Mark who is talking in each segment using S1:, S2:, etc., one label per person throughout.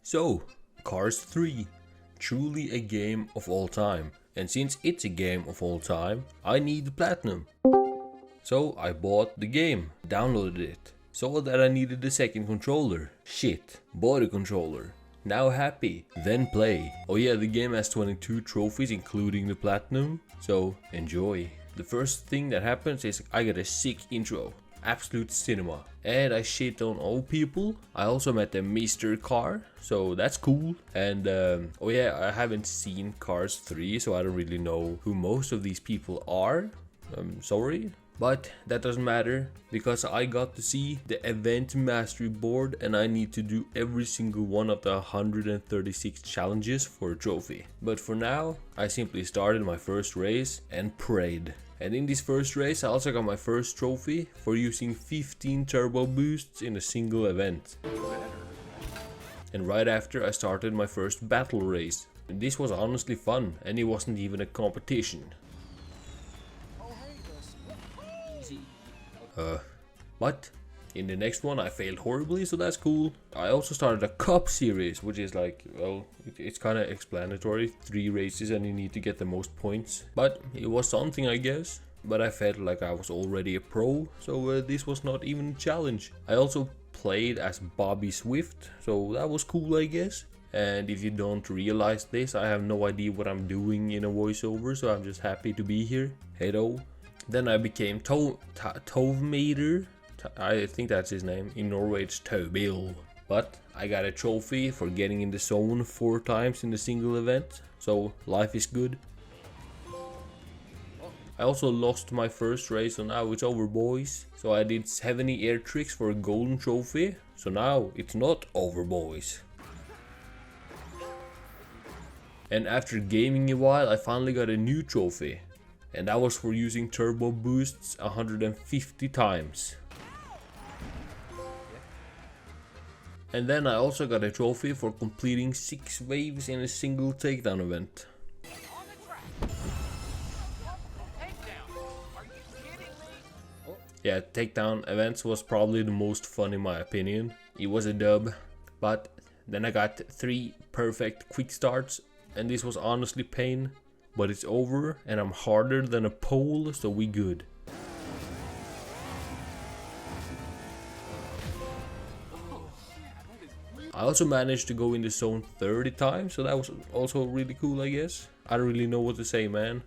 S1: So, Cars 3, truly a game of all time. And since it's a game of all time, I need the platinum. So I bought the game, downloaded it, saw that I needed the second controller. Shit, bought a controller. Now happy, then play. Oh yeah, the game has 22 trophies including the platinum, so enjoy. The first thing that happens is I get a sick intro. Absolute cinema. And I shit on all people. I also met a Mr. Car, so that's cool. And oh yeah, I haven't seen Cars 3, so I don't really know who most of these people are. I'm sorry. But that doesn't matter, because I got to see the event mastery board and I need to do every single one of the 136 challenges for a trophy. But for now, I simply started my first race and prayed. And in this first race I also got my first trophy for using 15 turbo boosts in a single event. And right after I started my first battle race. And this was honestly fun, and it wasn't even a competition. But in the next one I failed horribly, so that's cool. I also started a cup series, which is like, well, it's kind of explanatory. 3 races and you need to get the most points. But it was something, I guess. But I felt like I was already a pro, so this was not even a challenge. I also played as Bobby Swift, so that was cool, I guess. And if you don't realize this, I have no idea what I'm doing in a voiceover, so I'm just happy to be here. Hello. Then I became Tovmater. I think that's his name. In Norway it's Tobil. But I got a trophy for getting in the zone 4 times in a single event. So life is good. I also lost my first race, so now it's over, boys. So I did 70 air tricks for a golden trophy. So now it's not over, boys. And after gaming a while I finally got a new trophy. And that was for using turbo boosts 150 times. And then I also got a trophy for completing 6 waves in a single takedown event. Yeah, takedown events was probably the most fun in my opinion. It was a dub, but then I got 3 perfect quick starts, and this was honestly pain. But it's over and I'm harder than a pole, so we good. I also managed to go in the zone 30 times, so that was also really cool, I guess. I don't really know what to say, man.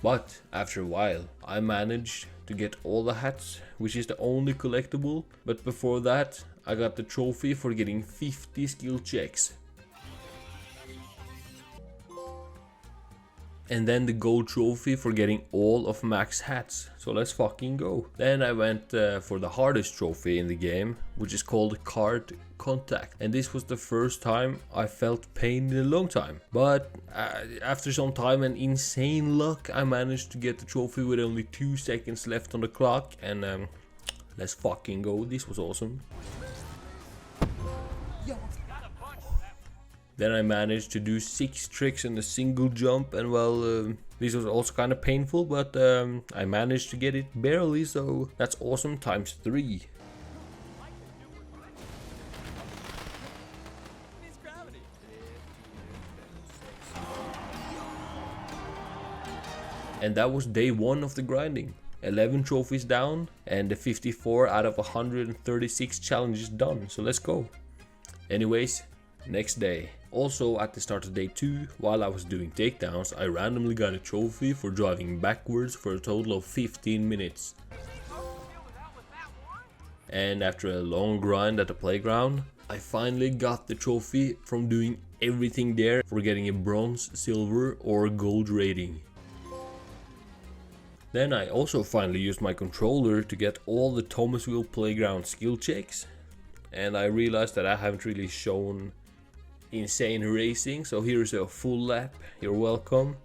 S1: But after a while, I managed to get all the hats, which is the only collectible. But before that, I got the trophy for getting 50 skill checks. And then the gold trophy for getting all of Mac's hats. So let's fucking go. Then I went for the hardest trophy in the game, which is called Card Contact. And this was the first time I felt pain in a long time. But after some time and insane luck, I managed to get the trophy with only 2 seconds left on the clock. And let's fucking go. This was awesome. Then I managed to do 6 tricks in a single jump, and well, this was also kind of painful, but I managed to get it barely, so that's awesome times 3. And that was day 1 of the grinding. 11 trophies down and the 54 out of 136 challenges done, so let's go. Anyways, next day. Also at the start of day 2, while I was doing takedowns, I randomly got a trophy for driving backwards for a total of 15 minutes. And after a long grind at the playground, I finally got the trophy from doing everything there for getting a bronze, silver or gold rating. Then I also finally used my controller to get all the Thomasville playground skill checks. And I realized that I haven't really shown insane racing, so here's a full lap. You're welcome.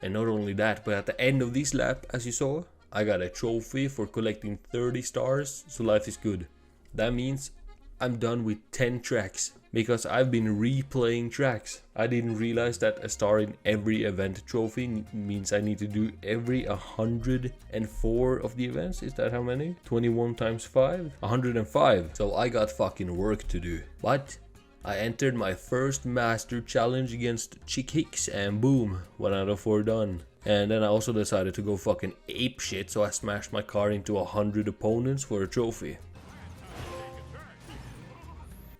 S1: And not only that, but at the end of this lap, as you saw, I got a trophy for collecting 30 stars, so life is good. That means I'm done with 10 tracks, because I've been replaying tracks. I didn't realize that a star in every event trophy means I need to do every 104 of the events. Is that how many? 21 times 5? 105. So I got fucking work to do. But I entered my first master challenge against Chick Hicks and boom, 1 out of 4 done. And then I also decided to go fucking ape shit, so I smashed my car into 100 opponents for a trophy.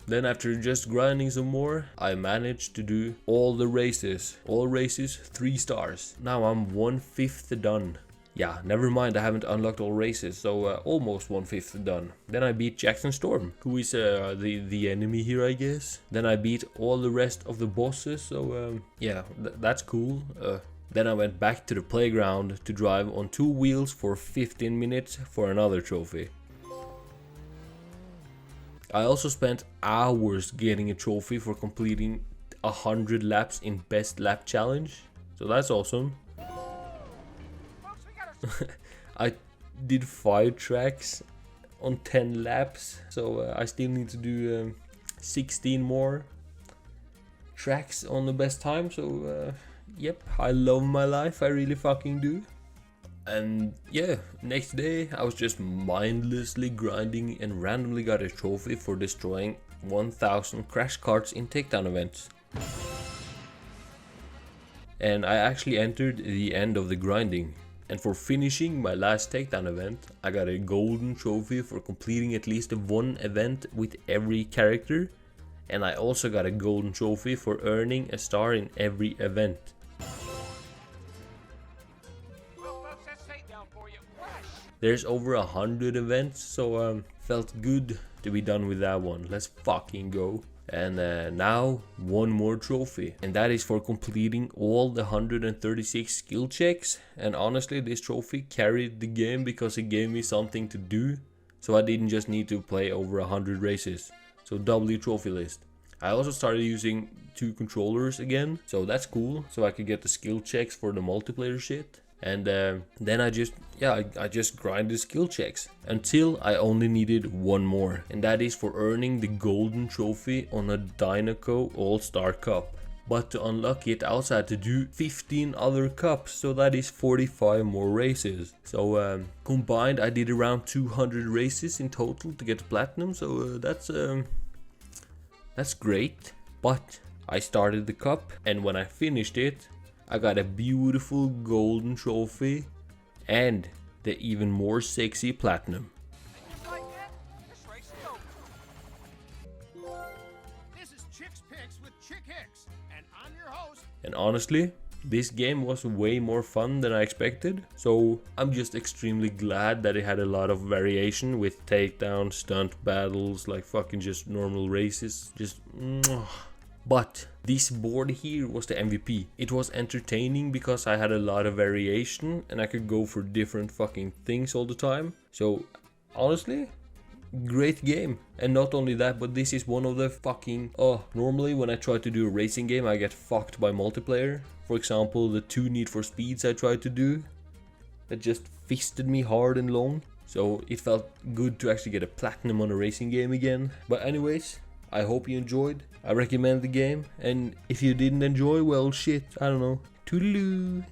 S1: Then after just grinding some more, I managed to do all the races. All races, 3 stars. Now I'm 1/5 done. Yeah, never mind, I haven't unlocked all races, so almost 1/5 done. Then I beat Jackson Storm, who is the enemy here, I guess. Then I beat all the rest of the bosses, so yeah, that's cool. Then I went back to the playground to drive on 2 wheels for 15 minutes for another trophy. I also spent hours getting a trophy for completing 100 laps in best lap challenge, so that's awesome. I did 5 tracks on 10 laps, so I still need to do 16 more tracks on the best time, so yep, I love my life, I really fucking do. And yeah, next day I was just mindlessly grinding and randomly got a trophy for destroying 1000 crash carts in takedown events. And I actually entered the end of the grinding. And for finishing my last takedown event, I got a golden trophy for completing at least 1 event with every character. And I also got a golden trophy for earning a star in every event. There's over 100 events, so felt good to be done with that one. Let's fucking go. And now 1 more trophy, and that is for completing all the 136 skill checks. And honestly, this trophy carried the game because it gave me something to do, so I didn't just need to play over 100 races. So W trophy list. I also started using 2 controllers again, so that's cool, so I could get the skill checks for the multiplayer shit. And then I just grinded skill checks until I only needed 1 more, and that is for earning the golden trophy on a Dinoco All-Star Cup. But to unlock it, I also had to do 15 other cups, so that is 45 more races. So combined I did around 200 races in total to get platinum, so that's great. But I started the cup, and when I finished it, I got a beautiful golden trophy and the even more sexy platinum. This is Chick's Picks with Chick Hicks, and I'm your host. And honestly, this game was way more fun than I expected, so I'm just extremely glad that it had a lot of variation with takedowns, stunt battles, like fucking just normal races. Just But this board here was the MVP. It was entertaining because I had a lot of variation and I could go for different fucking things all the time. So honestly, great game. And not only that, but this is one of the fucking... normally when I try to do a racing game, I get fucked by multiplayer. For example, the 2 Need for Speeds I tried to do, that just fisted me hard and long. So it felt good to actually get a platinum on a racing game again. But anyways, I hope you enjoyed. I recommend the game, and if you didn't enjoy, well shit, I don't know. Toodaloo!